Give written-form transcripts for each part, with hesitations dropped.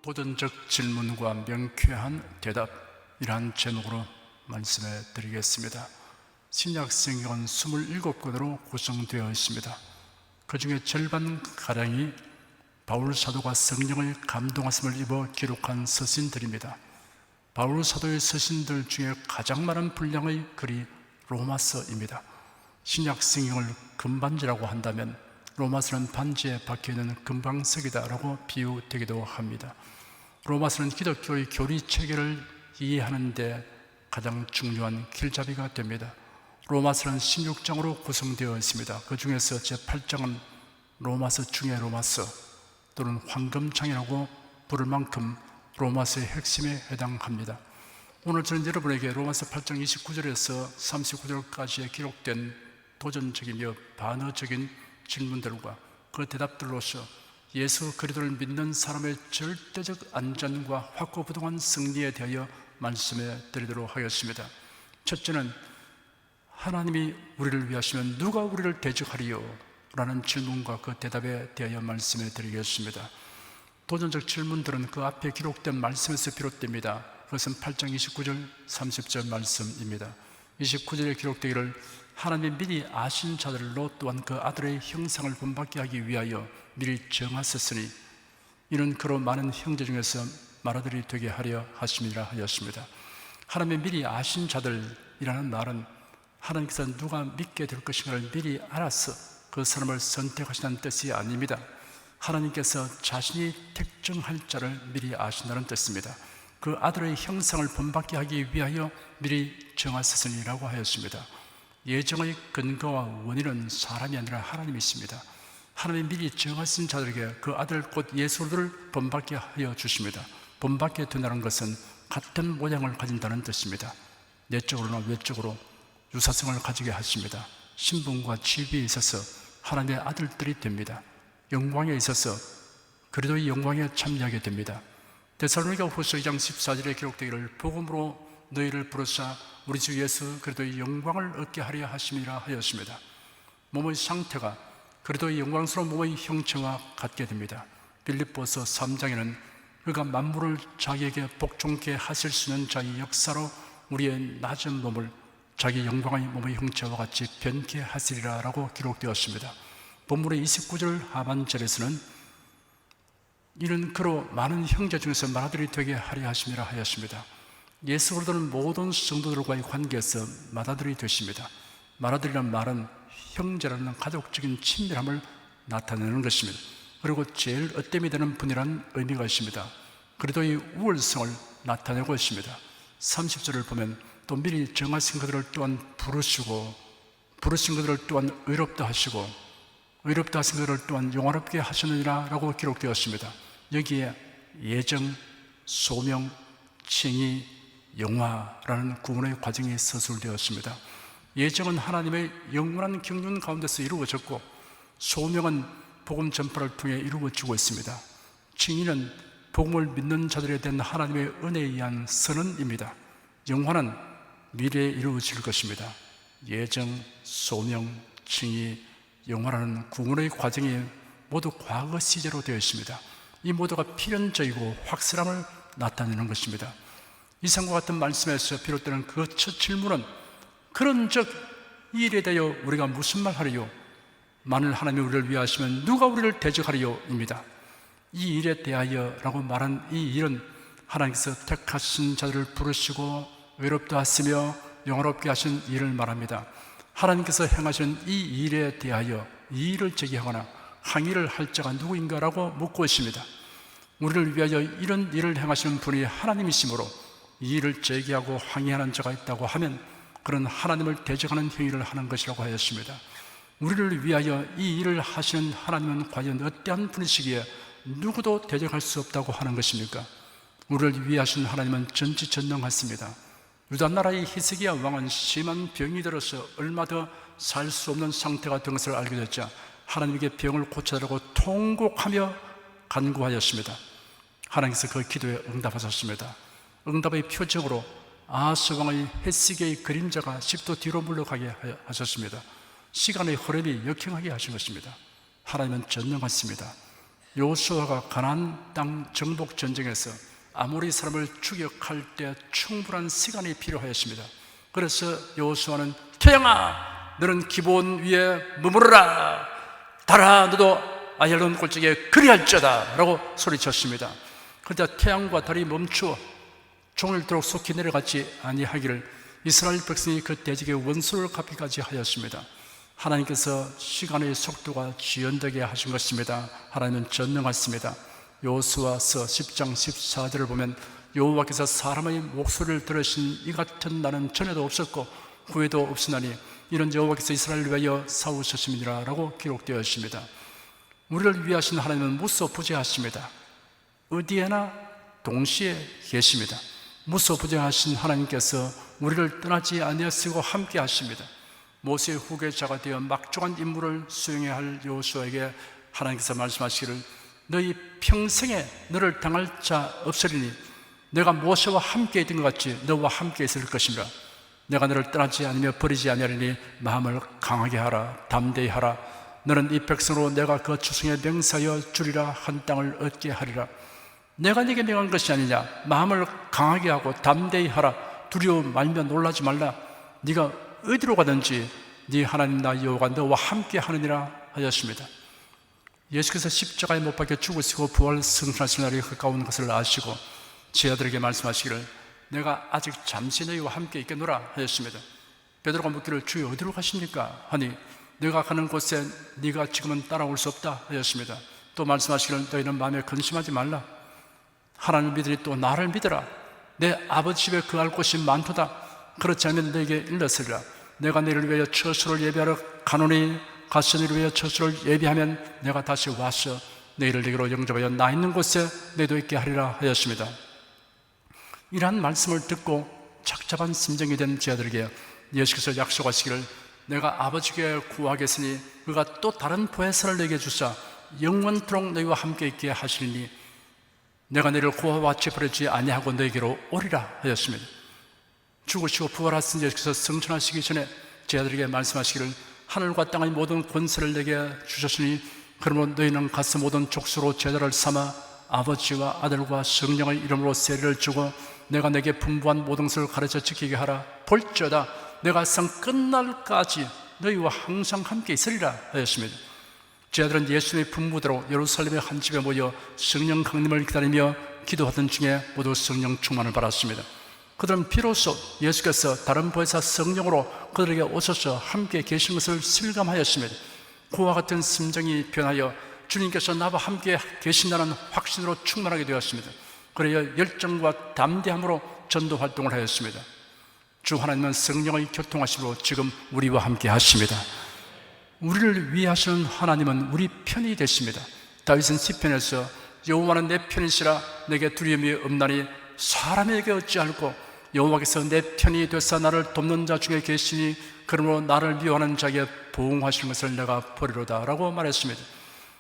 도전적 질문과 명쾌한 대답이란 제목으로 말씀해 드리겠습니다. 신약 성경은 27권으로 구성되어 있습니다. 그 중에 절반가량이 바울 사도가 성령의 감동하심을 입어 기록한 서신들입니다. 바울 사도의 서신들 중에 가장 많은 분량의 글이 로마서입니다. 신약 성경을 금반지라고 한다면 로마서는 반지에 박혀있는 금방석이다라고 비유되기도 합니다. 로마서는 기독교의 교리 체계를 이해하는 데 가장 중요한 길잡이가 됩니다. 로마서는 16장으로 구성되어 있습니다. 그 중에서 제8장은 로마서 중의 로마서 또는 황금장이라고 부를 만큼 로마서의 핵심에 해당합니다. 오늘 저는 여러분에게 로마서 8장 29절에서 39절까지에 기록된 도전적이며 반어적인 질문들과 그 대답들로서 예수 그리스도를 믿는 사람의 절대적 안전과 확고부동한 승리에 대하여 말씀해 드리도록 하겠습니다. 첫째는 하나님이 우리를 위하시면 누가 우리를 대적하리요? 라는 질문과 그 대답에 대하여 말씀해 드리겠습니다. 도전적 질문들은 그 앞에 기록된 말씀에서 비롯됩니다. 그것은 8장 29절 30절 말씀입니다. 29절에 기록되기를 하나님이 미리 아신 자들로 또한 그 아들의 형상을 본받게 하기 위하여 미리 정하셨으니 이는 그로 많은 형제 중에서 맏아들이 되게 하려 하심이라 하였습니다. 하나님이 미리 아신 자들이라는 말은 하나님께서 누가 믿게 될 것인가를 미리 알아서 그 사람을 선택하시는 뜻이 아닙니다. 하나님께서 자신이 택정할 자를 미리 아신다는 뜻입니다. 그 아들의 형상을 본받게 하기 위하여 미리 정하셨으니라고 하였습니다. 예정의 근거와 원인은 사람이 아니라 하나님이십니다. 하나님이 미리 정하신 자들에게 그 아들 곧 예수를 본받게 하여 주십니다. 본받게 된다는 것은 같은 모양을 가진다는 뜻입니다. 내적으로나 외적으로 유사성을 가지게 하십니다. 신분과 지위에 있어서 하나님의 아들들이 됩니다. 영광에 있어서 그리스도의 영광에 참여하게 됩니다. 데살로니가 후서 2장 14절에 기록되기를 복음으로 너희를 부르사 우리 주 예수 그리스도의 영광을 얻게 하려 하심이라 하였습니다. 몸의 상태가 그리스도의 영광스러운 몸의 형체와 같게 됩니다. 빌립보서 3장에는 그가 만물을 자기에게 복종케 하실 수 있는 자의 역사로 우리의 낮은 몸을 자기 영광의 몸의 형체와 같이 변케 하시리라 라고 기록되었습니다. 본문의 29절 하반절에서는 이는 그로 많은 형제 중에서 맏아들이 되게 하려 하심이라 하였습니다. 예수 그리스도는 모든 성도들과의 관계에서 맏아들이 되십니다. 맏아들이라는 말은 형제라는 가족적인 친밀함을 나타내는 것입니다. 그리고 제일 어땜이 되는 분이라는 의미가 있습니다. 그리스도의 우월성을 나타내고 있습니다. 30절을 보면 또 미리 정하신 그들을 또한 부르시고 부르신 그들을 또한 의롭다 하시고 의롭다 하신 그들을 또한 영화롭게 하셨느니라 라고 기록되었습니다. 여기에 예정, 소명, 칭의, 영화라는 구문의 과정이 서술되었습니다. 예정은 하나님의 영원한 경륜 가운데서 이루어졌고 소명은 복음 전파를 통해 이루어지고 있습니다. 칭의는 복음을 믿는 자들에 대한 하나님의 은혜에 의한 선언입니다. 영화는 미래에 이루어질 것입니다. 예정, 소명, 칭의, 영화라는 구문의 과정이 모두 과거 시제로 되어 있습니다. 이 모두가 필연적이고 확실함을 나타내는 것입니다. 이상과 같은 말씀에서 비롯되는 그 첫 질문은 그런즉 이 일에 대하여 우리가 무슨 말 하리요? 만일 하나님이 우리를 위하시면 누가 우리를 대적하리요? 입니다. 이 일에 대하여 라고 말한 이 일은 하나님께서 택하신 자들을 부르시고 외롭다 하시며 영화롭게 하신 일을 말합니다. 하나님께서 행하신 이 일에 대하여 이 일을 제기하거나 항의를 할 자가 누구인가라고 묻고 있습니다. 우리를 위하여 이런 일을 행하시는 분이 하나님이시므로 이 일을 제기하고 항의하는 자가 있다고 하면 그런 하나님을 대적하는 행위를 하는 것이라고 하였습니다. 우리를 위하여 이 일을 하시는 하나님은 과연 어떠한 분이시기에 누구도 대적할 수 없다고 하는 것입니까? 우리를 위하신 하나님은 전지전능하십니다. 유다 나라의 히스기야 왕은 심한 병이 들어서 얼마 더 살 수 없는 상태가 된 것을 알게 됐자 하나님께 병을 고쳐달라고 통곡하며 간구하였습니다. 하나님께서 그 기도에 응답하셨습니다. 응답의 표적으로 아하스 왕의 햇시기의 그림자가 10도 뒤로 물러가게 하셨습니다. 시간의 흐름이 역행하게 하신 것입니다. 하나님은 전능하십니다. 여호수아가 가나안 땅 정복 전쟁에서 아모리 사람을 추격할 때 충분한 시간이 필요하였습니다. 그래서 여호수아는 태양아, 너는 기브온 위에 머무르라. 달아, 너도 아얄론 골짜기에 그리할지어다 라고 소리쳤습니다. 그러자 태양과 달이 멈추어 종일토록 속히 내려가지 아니하기를 이스라엘 백성이 그 대적의 원수를 갚기까지 하였습니다. 하나님께서 시간의 속도가 지연되게 하신 것입니다. 하나님은 전능하십니다. 여호수아서 10장 14절을 보면 여호와께서 사람의 목소리를 들으신 이 같은 날은 전에도 없었고 후에도 없으나니 이런 여호와께서 이스라엘을 위하여 싸우셨음이니라 라고 기록되어 있습니다. 우리를 위하신 하나님은 무소부재하십니다. 어디에나 동시에 계십니다. 무소부재하신 하나님께서 우리를 떠나지 아니하시고 함께 하십니다. 모세의 후계자가 되어 막중한 임무를 수행해야 할 여호수아에게 하나님께서 말씀하시기를 너희 평생에 너를 당할 자 없으리니 내가 모세와 함께 있던 것 같이 너와 함께 있을 것이라. 내가 너를 떠나지 않으며 버리지 아니하리니 마음을 강하게 하라. 담대히 하라. 너는 이 백성으로 내가 그 주성에 맹세하여 주리라 한 땅을 얻게 하리라. 내가 네게 명한 것이 아니냐. 마음을 강하게 하고 담대히 하라. 두려워 말며 놀라지 말라. 네가 어디로 가든지 네 하나님 나 여호와가 너와 함께 하느니라 하였습니다. 예수께서 십자가에 못 박혀 죽으시고 부활 승천하실 날이 가까운 것을 아시고 제자들에게 말씀하시기를 내가 아직 잠시 너희와 함께 있겠노라 하였습니다. 베드로가 묻기를 주여 어디로 가십니까? 하니 내가 가는 곳에 네가 지금은 따라올 수 없다 하였습니다. 또 말씀하시기를 너희는 마음에 근심하지 말라. 하나님을 믿으니 또 나를 믿으라. 내 아버지 집에 거할 곳이 많도다. 그렇지 않으면 너에게 일렀으리라. 내가 너희를 위하여 처소를 예비하러 가노니 가서 너희를 위하여 처소를 예비하면 내가 다시 와서 너희를 내게로 영접하여 나 있는 곳에 너희도 있게 하리라 하였습니다. 이러한 말씀을 듣고 착잡한 심정이 된 제자들에게 예수께서 약속하시기를 내가 아버지께 구하겠으니 그가 또 다른 보혜사를 너희에게 주사 영원토록 너희와 함께 있게 하시리니 내가 너희를 구하와 버리지 아니하고 너희에게로 오리라 하였습니다. 죽으시고 부활하신 예수께서 승천하시기 전에 제자들에게 말씀하시기를 하늘과 땅의 모든 권세를 내게 주셨으니 그러므로 너희는 가서 모든 족수로 제자를 삼아 아버지와 아들과 성령의 이름으로 세례를 주고 내가 내게 분부한 모든 것을 가르쳐 지키게 하라. 볼지어다 내가 세상 끝날까지 너희와 항상 함께 있으리라 하였습니다. 제자들은 예수님의 분부대로 예루살렘의 한 집에 모여 성령 강림을 기다리며 기도하던 중에 모두 성령 충만을 받았습니다. 그들은 비로소 예수께서 다른 보혜사 성령으로 그들에게 오셔서 함께 계신 것을 실감하였습니다. 그와 같은 심정이 변하여 주님께서 나와 함께 계신다는 확신으로 충만하게 되었습니다. 그래야 열정과 담대함으로 전도 활동을 하였습니다. 주 하나님은 성령의 교통하심으로 지금 우리와 함께 하십니다. 우리를 위하시는 하나님은 우리 편이 되십니다. 다윗은 시편에서 여호와는 내 편이시라 내게 두려움이 없나니 사람에게 어찌할꼬 여호와께서 내 편이 되사 나를 돕는 자 중에 계시니 그러므로 나를 미워하는 자에게 보응하시는 것을 내가 보리로다 라고 말했습니다.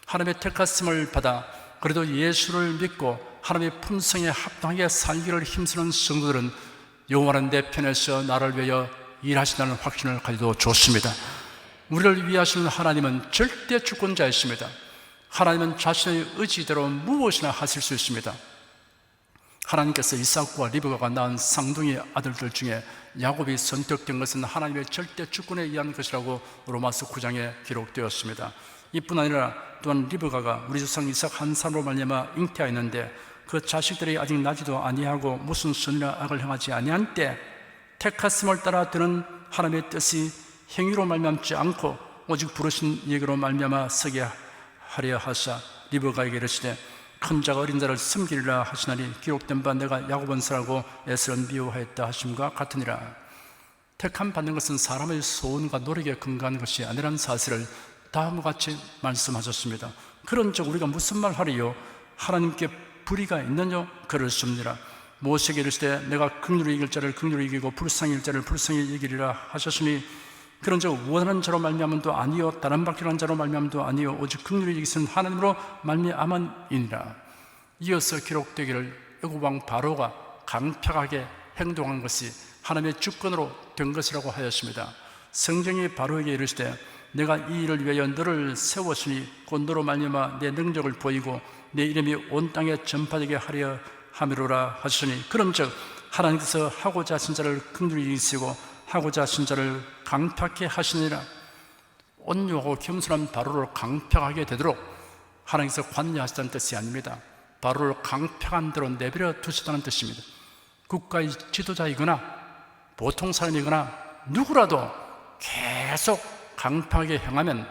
하나님의 택하심을 받아 그래도 예수를 믿고 하나님의 품성에 합당하게 살기를 힘쓰는 성도들은 여호와는 내 편에서 나를 위하여 일하신다는 확신을 가지도 좋습니다. 우리를 위하시는 하나님은 절대 주권자이십니다. 하나님은 자신의 의지대로 무엇이나 하실 수 있습니다. 하나님께서 이삭과 리브가가 낳은 쌍둥이 아들들 중에 야곱이 선택된 것은 하나님의 절대 주권에 의한 것이라고 로마서 9장에 기록되었습니다. 이뿐 아니라 또한 리브가가 우리 조상 이삭 한 사람으로 말미암아 잉태하였는데 그 자식들이 아직 나지도 아니하고 무슨 선이나 악을 행하지 아니한 때 택하심을 따라 드는 하나님의 뜻이 행위로 말미암지 않고 오직 부르신 얘기로 말미암아 서게 하려 하사 리브가에게 이르시되 큰 자가 어린 자를 섬기리라 하시나니 기록된 바 내가 야곱 원수라고 에스를 미워하였다 하심과 같으니라. 택함 받는 것은 사람의 소원과 노력에 근거한 것이 아니라는 사실을 다음과 같이 말씀하셨습니다. 그런즉 우리가 무슨 말 하리요? 하나님께 불의가 있느냐? 그렇습니다. 모세에게 이르시되 내가 긍휼히 이길 자를 긍휼히 이기고 불쌍히 이길 자를 불쌍히 이기리라 하셨으니 그런즉 원하는 자로 말미암음도 아니요 다른 박질한 자로 말미암음도 아니요 오직 긍휼히 이기신 하나님으로 말미암음이니라. 이어서 기록되기를 애굽 왕 바로가 강팍하게 행동한 것이 하나님의 주권으로 된 것이라고 하였습니다. 성경이 바로에게 이르시되 내가 이 일을 위하여 너를 세웠으니 곧 너로 말미암아 내 능력을 보이고 내 이름이 온 땅에 전파되게 하려 함이로라 하시니, 그런즉 하나님께서 하고자 하신 자를 긍휼히 여기시고 하고자 하신 자를 강팍해 하시니라. 온유하고 겸손한 바로를 강팍하게 되도록 하나님께서 관여하시다는 뜻이 아닙니다. 바로를 강팍한 대로 내버려 두시다는 뜻입니다. 국가의 지도자이거나 보통 사람이거나 누구라도 계속 강팍하게 행하면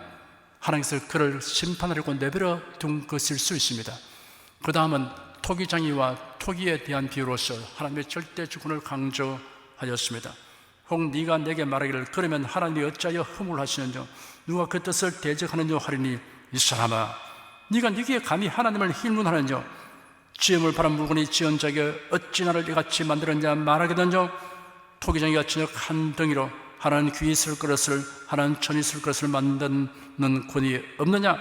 하나님께서 그를 심판하려고 내버려 둔 것일 수 있습니다. 그 다음은 토기장이와 토기에 대한 비유로서 하나님의 절대 주권을 강조하였습니다. 혹 네가 내게 말하기를 그러면 하나님이 어찌하여 허물을 하시는지 누가 그 뜻을 대적하는지 하리니, 이 사람아 네가 네게 감히 하나님을 힐문하는지 지음을 바란 물건이 지은 자에게 어찌 나를 이같이 만들었냐 말하겠는지, 토기장이 같이 한 덩이로 하나는 귀 있을 그릇을 하나는 천 있을 그릇을 만드는 권이 없느냐?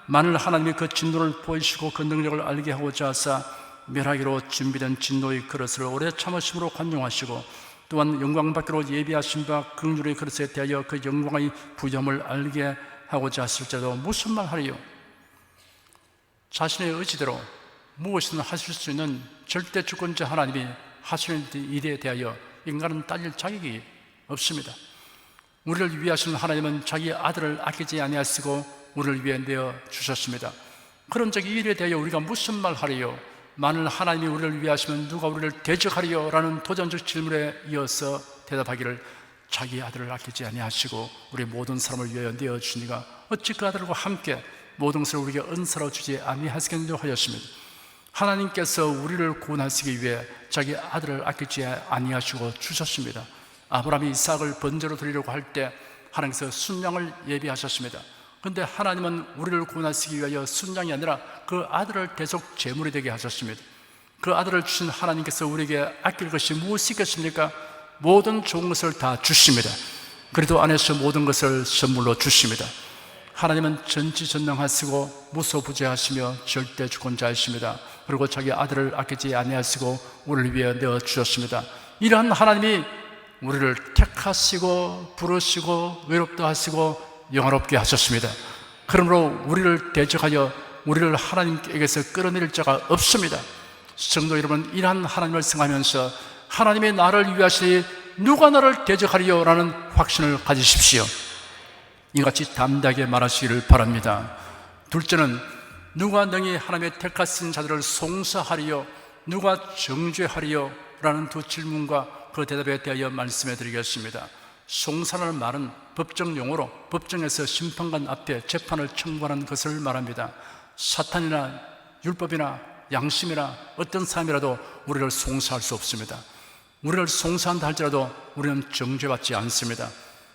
만일 하나님이 그 진노를 보이시고 그 능력을 알게 하고자 하사 멸하기로 준비된 진노의 그릇을 오래 참으심으로 관용하시고 또한 영광받기로 예비하신 바 긍휼의 그릇에 대하여 그 영광의 부여함을 알게 하고자 하실지라도 무슨 말 하리요? 자신의 의지대로 무엇이든 하실 수 있는 절대 주권자 하나님이 하시는 일에 대하여 인간은 따질 자격이 없습니다. 우리를 위하시는 하나님은 자기 아들을 아끼지 아니하시고 우리를 위해 내어 주셨습니다. 그런 적이 일에 대하여 우리가 무슨 말 하리요? 만일 하나님이 우리를 위하시면 누가 우리를 대적하리요? 라는 도전적 질문에 이어서 대답하기를 자기 아들을 아끼지 아니하시고 우리 모든 사람을 위하여 내어 주니가 어찌 그 아들과 함께 모든 것을 우리에게 은사로 주지 아니하시겠느냐 하였습니다. 하나님께서 우리를 구원하시기 위해 자기 아들을 아끼지 아니하시고 주셨습니다. 아브라함이 이삭을 번제로 드리려고 할 때 하나님께서 순양을 예비하셨습니다. 그런데 하나님은 우리를 구원하시기 위하여 순양이 아니라 그 아들을 대속 제물이 되게 하셨습니다. 그 아들을 주신 하나님께서 우리에게 아낄 것이 무엇이 있겠습니까? 모든 좋은 것을 다 주십니다. 그래도 안에서 모든 것을 선물로 주십니다. 하나님은 전지전능하시고 무소부재하시며 절대 주권자이십니다. 그리고 자기 아들을 아끼지 아니하시고 우리를 위해 내어주셨습니다. 이러한 하나님이 우리를 택하시고 부르시고 외롭다 하시고 영화롭게 하셨습니다. 그러므로 우리를 대적하여 우리를 하나님께서 끌어내릴 자가 없습니다. 성도 여러분, 이러한 하나님을 생각하면서 하나님이 나를 위하시니 누가 나를 대적하리요? 라는 확신을 가지십시오. 이같이 담대하게 말하시기를 바랍니다. 둘째는 누가 능히 하나님의 택하신 자들을 송사하리요? 누가 정죄하리요? 라는 두 질문과 그 대답에 대하여 말씀해 드리겠습니다. 송사라는 말은 법정 용어로 법정에서 심판관 앞에 재판을 청구하는 것을 말합니다. 사탄이나 율법이나 양심이나 어떤 사람이라도 우리를 송사할 수 없습니다. 우리를 송사한다 할지라도 우리는 정죄받지 않습니다.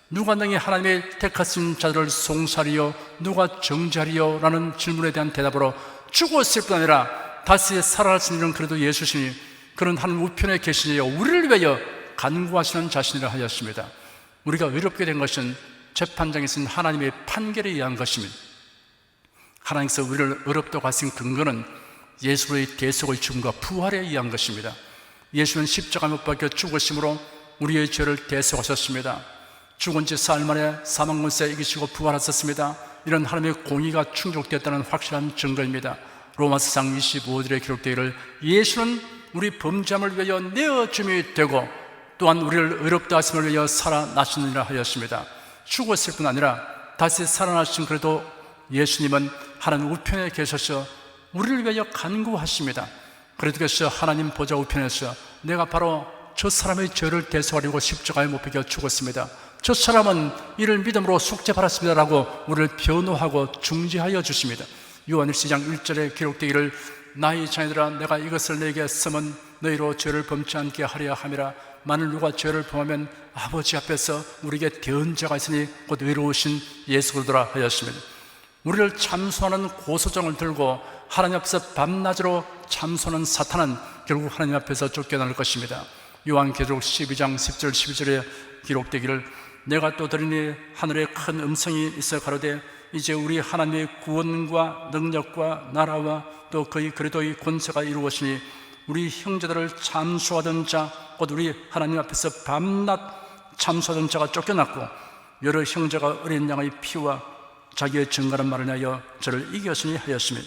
누가 능히 하나님의 택하신 자들을 송사하리요? 누가 정죄하리요? 라는 질문에 대한 대답으로 죽었을 뿐 아니라 다시 살아나신 이는 그래도 예수시니 그는 하나님 우편에 계시니요 우리를 위하여 간구하시는 자신이라 하였습니다. 우리가 외롭게 된 것은 재판장에서 하나님의 판결에 의한 것입니다. 하나님께서 우리를 어렵다고 하신 근거는 예수의 대속의 죽음과 부활에 의한 것입니다. 예수는 십자가 못 박혀 죽으심으로 우리의 죄를 대속하셨습니다. 죽은 지 사흘 만에 사망 권세 이기시고 부활하셨습니다. 이런 하나님의 공의가 충족되었다는 확실한 증거입니다. 로마서상 25절에 기록되기를 예수는 우리 범죄함을 위하여 내어줌이 되고 또한 우리를 의롭다 하심을 위하여 살아나시느니라 하였습니다. 죽었을 뿐 아니라 다시 살아나신 그래도 예수님은 하나님 우편에 계셔서 우리를 위하여 간구하십니다. 그래서 하나님 보좌 우편에서 내가 바로 저 사람의 죄를 대속하려고 십자가에 못 박혀 죽었습니다. 저 사람은 이를 믿음으로 속죄받았습니다 라고 우리를 변호하고 중지하여 주십니다. 요한일서 2장 1절에 기록되기를 나의 자녀들아 내가 이것을 내게 쓰면 너희로 죄를 범치 않게 하려 함이라. 만일 누가 죄를 범하면 아버지 앞에서 우리에게 대언자가 있으니 곧 외로우신 예수 그리스도라 하였습니다. 우리를 참소하는 고소장을 들고 하나님 앞에서 밤낮으로 참소하는 사탄은 결국 하나님 앞에서 쫓겨날 것입니다. 요한계시록 12장 10절 11절에 기록되기를 내가 또 들으니 하늘에 큰 음성이 있어 가로되 이제 우리 하나님의 구원과 능력과 나라와 또 그의 그리도의 권세가 이루어지니 우리 형제들을 참소하던 자 곧 우리 하나님 앞에서 밤낮 참소하던 자가 쫓겨났고 여러 형제가 어린 양의 피와 자기의 증거란 말을 하여 저를 이겼으니 하였으며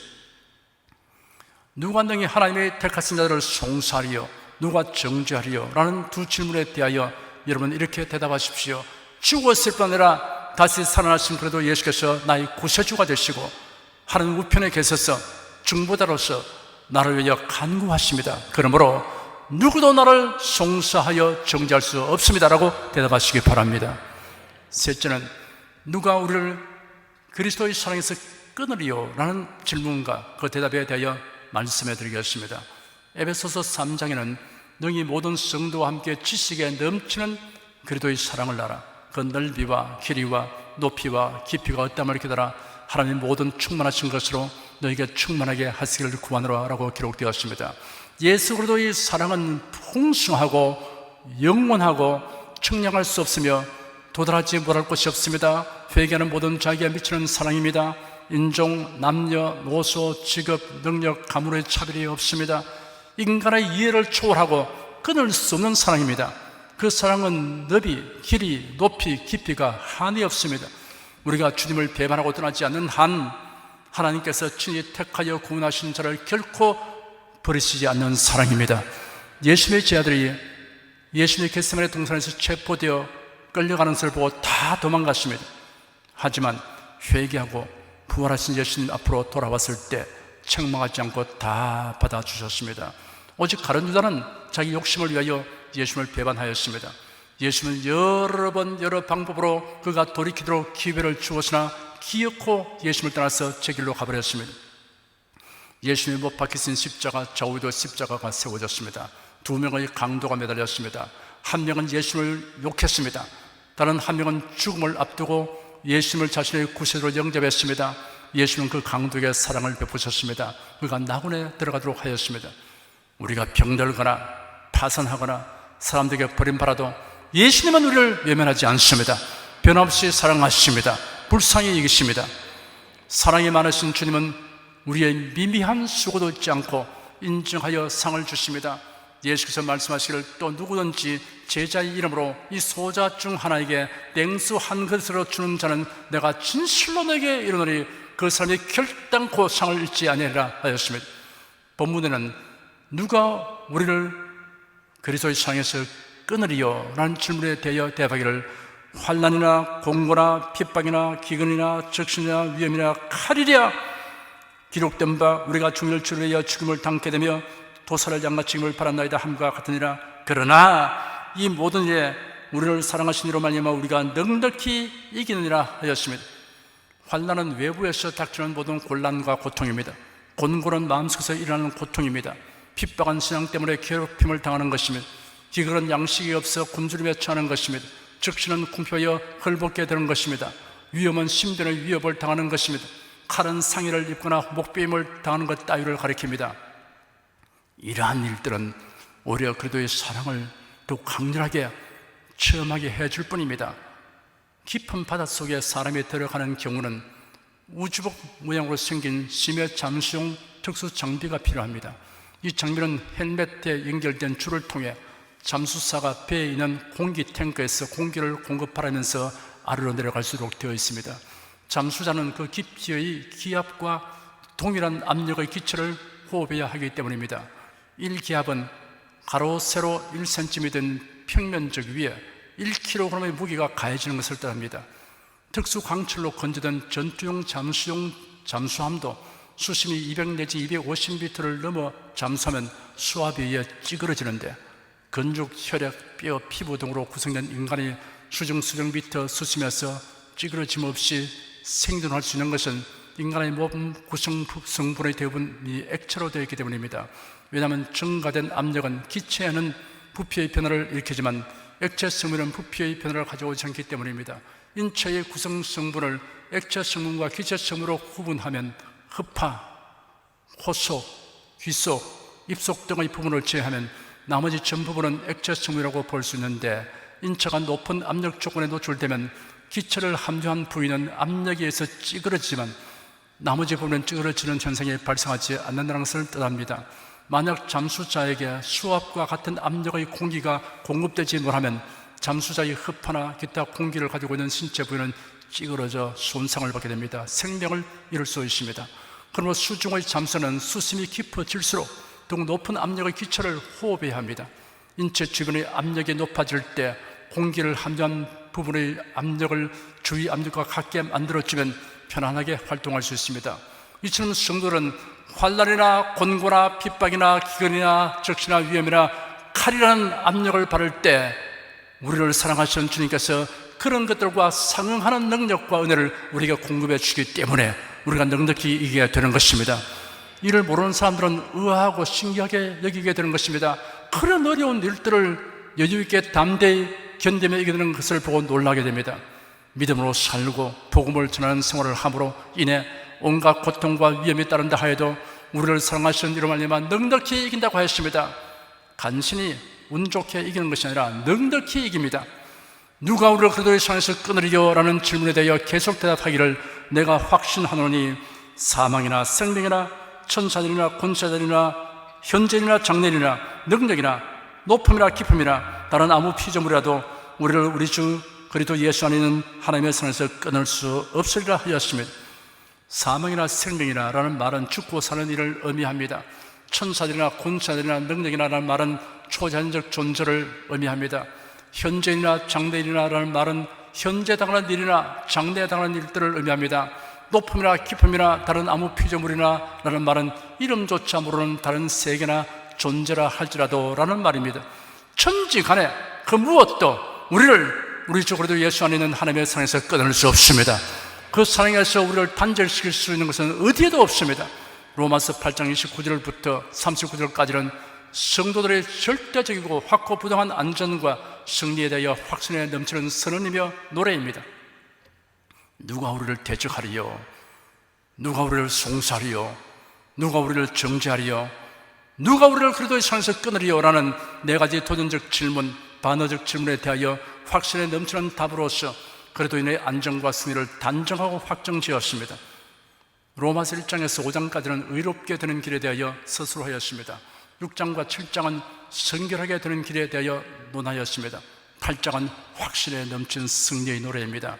누가 능히 하나님의 택하신 자들을 송사하리요 누가 정죄하리요? 라는 두 질문에 대하여 여러분 이렇게 대답하십시오. 죽었을 뿐 아니라 다시 살아나신 그래도 예수께서 나의 구세주가 되시고 하나님 우편에 계셔서 중보자로서 나를 위하여 간구하십니다. 그러므로 누구도 나를 송사하여 정죄할 수 없습니다 라고 대답하시기 바랍니다. 셋째는 누가 우리를 그리스도의 사랑에서 끊으리요? 라는 질문과 그 대답에 대하여 말씀해 드리겠습니다. 에베소서 3장에는 너희 모든 성도와 함께 지식에 넘치는 그리스도의 사랑을 알아 그 넓이와 길이와 높이와 깊이가 어떠함을 깨달아 하나님 모든 충만하신 것으로 너희에게 충만하게 하시기를 구하노라 라고 기록되었습니다. 예수 그리스도의 사랑은 풍성하고 영원하고 측량할 수 없으며 도달하지 못할 것이 없습니다. 회개하는 모든 자에게 미치는 사랑입니다. 인종, 남녀, 노소, 직업, 능력, 가문의 차별이 없습니다. 인간의 이해를 초월하고 끊을 수 없는 사랑입니다. 그 사랑은 너비, 길이, 높이, 깊이가 한이 없습니다. 우리가 주님을 배반하고 떠나지 않는 한 하나님께서 친히 택하여 구원하신 자를 결코 버리시지 않는 사랑입니다. 예수님의 제자들이 예수님의 겟세마네 동산에서 체포되어 끌려가는 것을 보고 다 도망갔습니다. 하지만 회개하고 부활하신 예수님 앞으로 돌아왔을 때 책망하지 않고 다 받아주셨습니다. 오직 가룟 유다는 자기 욕심을 위하여 예수님을 배반하였습니다. 예수님은 여러 번 여러 방법으로 그가 돌이키도록 기회를 주었으나 기어코 예수님을 떠나서 제 길로 가버렸습니다. 예수님이 못 박히신 십자가 좌우에도 십자가가 세워졌습니다. 두 명의 강도가 매달렸습니다. 한 명은 예수님을 욕했습니다. 다른 한 명은 죽음을 앞두고 예수님을 자신의 구세주로 영접했습니다. 예수님은 그 강도에게 사랑을 베푸셨습니다. 그가 낙원에 들어가도록 하였습니다. 우리가 병들거나 파산하거나 사람들에게 버림받아도 예수님은 우리를 외면하지 않습니다. 변함없이 사랑하십니다. 불쌍히 여기십니다. 사랑이 많으신 주님은 우리의 미미한 수고도 잊지 않고 인정하여 상을 주십니다. 예수께서 말씀하시기를 또 누구든지 제자의 이름으로 이 소자 중 하나에게 냉수 한 그릇으로 주는 자는 내가 진실로 내게 이르노니 그 사람이 결단코 상을 잃지 아니하리라 하였습니다. 본문에는 누가 우리를 그리스도의 사랑에서 끊으리요? 라는 질문에 대하여 대답하기를 환난이나 공고나 핍박이나 기근이나 적신이나 위험이나 칼이랴 기록된 바 우리가 죽을 줄을 위하여 죽음을 당케 되며 도살을 양같이 힘을 바란나이다 함과 같으니라. 그러나 이 모든 일에 우리를 사랑하신 이로 말미암아 우리가 넉넉히 이기느니라 하였습니다. 환난은 외부에서 닥치는 모든 곤란과 고통입니다. 곤고는 마음속에서 일어나는 고통입니다. 핍박한 신앙 때문에 괴롭힘을 당하는 것입니다. 기근은 양식이 없어 굶주림에 처하는 것입니다. 적신은 궁핍하여 헐벗게 되는 것입니다. 위험은 심전의 위협을 당하는 것입니다. 칼은 상의를 입거나 목베임을 당하는 것 따위를 가리킵니다. 이러한 일들은 오히려 그리스도의 사랑을 더욱 강렬하게 체험하게 해줄 뿐입니다. 깊은 바닷속에 사람이 들어가는 경우는 우주복 모양으로 생긴 심해 잠수용 특수 장비가 필요합니다. 이 장비는 헬멧에 연결된 줄을 통해 잠수사가 배에 있는 공기 탱크에서 공기를 공급하면서 아래로 내려갈 수 있도록 되어 있습니다. 잠수자는 그 깊이의 기압과 동일한 압력의 기체를 호흡해야 하기 때문입니다. 1기압은 가로 세로 1cm 된 평면적 위에 1kg의 무게가 가해지는 것을 뜻합니다. 특수 광철로 건조된 전투용 잠수용 잠수함도 수심이 200 내지 250m를 넘어 잠수하면 수압에 의해 찌그러지는데 건축, 혈액, 뼈, 피부 등으로 구성된 인간이 수중 미터 수심에서 찌그러짐 없이 생존할 수 있는 것은 인간의 몸 구성 성분의 대부분이 액체로 되어 있기 때문입니다. 왜냐하면 증가된 압력은 기체에는 부피의 변화를 일으키지만 액체 성분은 부피의 변화를 가져오지 않기 때문입니다. 인체의 구성 성분을 액체 성분과 기체 성분으로 구분하면 흡파, 호속, 귀속, 입속 등의 부분을 제외하면 나머지 전 부분은 액체 성분이라고 볼 수 있는데 인체가 높은 압력 조건에 노출되면 기체를 함유한 부위는 압력에 의해서 찌그러지지만 나머지 부분은 찌그러지는 현상이 발생하지 않는다는 것을 뜻합니다. 만약 잠수자에게 수압과 같은 압력의 공기가 공급되지 못하면 잠수자의 흡하나 기타 공기를 가지고 있는 신체 부위는 찌그러져 손상을 받게 됩니다. 생명을 잃을 수 있습니다. 그러므로 수중의 잠수는 수심이 깊어질수록 더욱 높은 압력의 기체를 호흡해야 합니다. 인체 주변의 압력이 높아질 때 공기를 함유한 부분의 압력을 주위 압력과 같게 만들어주면 편안하게 활동할 수 있습니다. 이처럼 성도들은 환난이나 곤고나 핍박이나 기근이나 적시나 위험이나 칼이라는 압력을 받을 때 우리를 사랑하시는 주님께서 그런 것들과 상응하는 능력과 은혜를 우리에게 공급해 주기 때문에 우리가 넉넉히 이기게 되는 것입니다. 이를 모르는 사람들은 의아하고 신기하게 여기게 되는 것입니다. 그런 어려운 일들을 여유있게 담대히 견디며 이기게 되는 것을 보고 놀라게 됩니다. 믿음으로 살고 복음을 전하는 생활을 함으로 인해 온갖 고통과 위험이 따른다 하여도 우리를 사랑하시는 이로 말미암아 넉넉히 이긴다고 하였습니다. 간신히 운 좋게 이기는 것이 아니라 넉넉히 이깁니다. 누가 우리를 그리스도의 상에서 끊으리요? 라는 질문에 대하여 계속 대답하기를 내가 확신하노니 사망이나 생명이나 천사들이나 권세자들이나 현재이나 장래이나 능력이나 높음이나 깊음이나 다른 아무 피조물이라도 우리를 우리 주 그리스도 예수 안에 있는 하나님의 손에서 끊을 수 없으리라 하였습니다. 사망이나 생명이나 라는 말은 죽고 사는 일을 의미합니다. 천사들이나 권세자들이나 능력이나 라는 말은 초자연적 존재를 의미합니다. 현재이나 장래이나 라는 말은 현재 당하는 일이나 장래에 당하는 일들을 의미합니다. 높음이나 깊음이나 다른 아무 피조물이나 라는 말은 이름조차 모르는 다른 세계나 존재라 할지라도 라는 말입니다. 천지간에 그 무엇도 우리 주 그리스도 예수 안에 있는 하나님의 사랑에서 끊을 수 없습니다. 그 사랑에서 우리를 단절시킬 수 있는 것은 어디에도 없습니다. 로마서 8장 29절부터 39절까지는 성도들의 절대적이고 확고부동한 안전과 승리에 대하여 확신에 넘치는 선언이며 노래입니다. 누가 우리를 대적하리요? 누가 우리를 송사하리요? 누가 우리를 정죄하리요? 누가 우리를 그리스도의 손에서 끊으리요? 라는 네 가지 도전적 질문, 반어적 질문에 대하여 확신에 넘치는 답으로서 그리스도인의 안정과 승리를 단정하고 확정지었습니다. 로마서 1장에서 5장까지는 의롭게 되는 길에 대하여 스스로 하였습니다. 6장과 7장은 성결하게 되는 길에 대하여 논하였습니다. 8장은 확신에 넘친 승리의 노래입니다.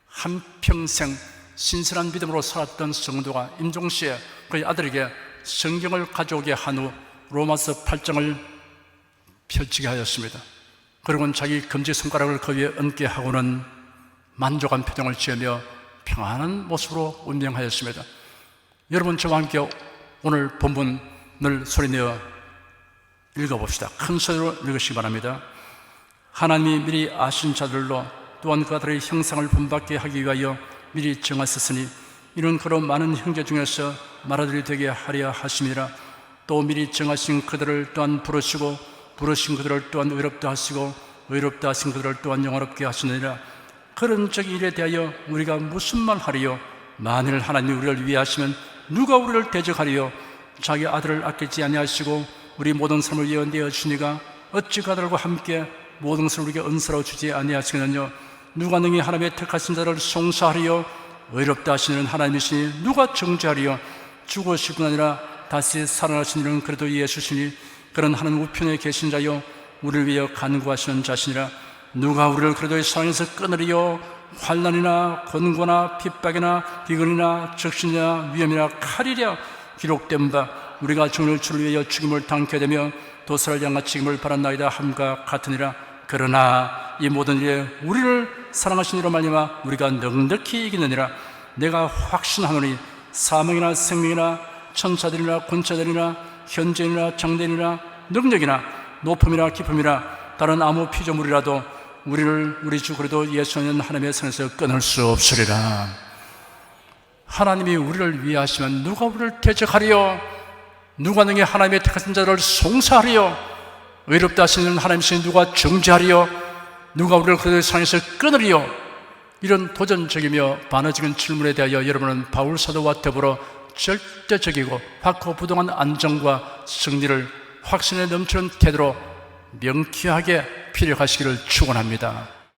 한평생 신선한 믿음으로 살았던 성도가 임종시에 그의 아들에게 성경을 가져오게 한 후 로마서 8장을 펼치게 하였습니다. 그리고는 자기 검지손가락을 그 위에 얹게 하고는 만족한 표정을 지으며 평안한 모습으로 운명하였습니다. 여러분, 저와 함께 오늘 본문을 소리내어 읽어봅시다. 큰 소리로 읽으시기 바랍니다. 하나님이 미리 아신 자들로 또한 그들의 형상을 본받게 하기 위하여 미리 정하셨으니 이는 그런 많은 형제 중에서 말아들이 되게 하려 하심이라. 또 미리 정하신 그들을 또한 부르시고 부르신 그들을 또한 의롭다 하시고 의롭다 하신 그들을 또한 영화롭게 하시느니라. 그런 적 일에 대하여 우리가 무슨 말 하리요? 만일 하나님이 우리를 위하시면 누가 우리를 대적하리요? 자기 아들을 아끼지 아니하시고 우리 모든 삶을 위하여 내어주니가 어찌 그들과 함께 모든 것을 우리에게 은사로 주지 아니하시겠느냐? 누가 능히 하나님의 택하신 자를 송사하리요? 의롭다 하시는 하나님이시니 누가 정죄하리요? 죽으실 뿐 아니라 다시 살아나신 이는 그래도 예수시니 그런 하나님 우편에 계신 자요 우리를 위하여 간구하시는 자시니라. 누가 우리를 그래도 사랑에서 끊으리요? 환난이나 권고나 핍박이나 기근이나 적신이나 위험이나 칼이랴. 기록된 바 우리가 종을 주를 위하여 죽임을 당케 되며 도살을 양같이 죽임을 바란나이다 함과 같으니라. 그러나 이 모든 일에 우리를 사랑하신 이로 말미암아 우리가 넉넉히 이기느니라. 내가 확신하노니 사망이나 생명이나 천사들이나 권세들이나 현재이나 장래이나 능력이나 높음이나 깊음이나 다른 아무 피조물이라도 우리를 우리 주 그리스도 예수 안에 있는 하나님의 손에서 끊을 수 없으리라. 하나님이 우리를 위하시면 누가 우리를 대적하리요? 누가 능히 하나님의 택하신 자를 송사하리요? 의롭다 하시는 하나님이신 누가 정죄하리요? 누가 우리를 그리스도의 상에서 끊으리요? 이런 도전적이며 반어적인 질문에 대하여 여러분은 바울 사도와 더불어 절대적이고 확고부동한 안정과 승리를 확신에 넘치는 태도로 명쾌하게 피력하시기를 축원합니다.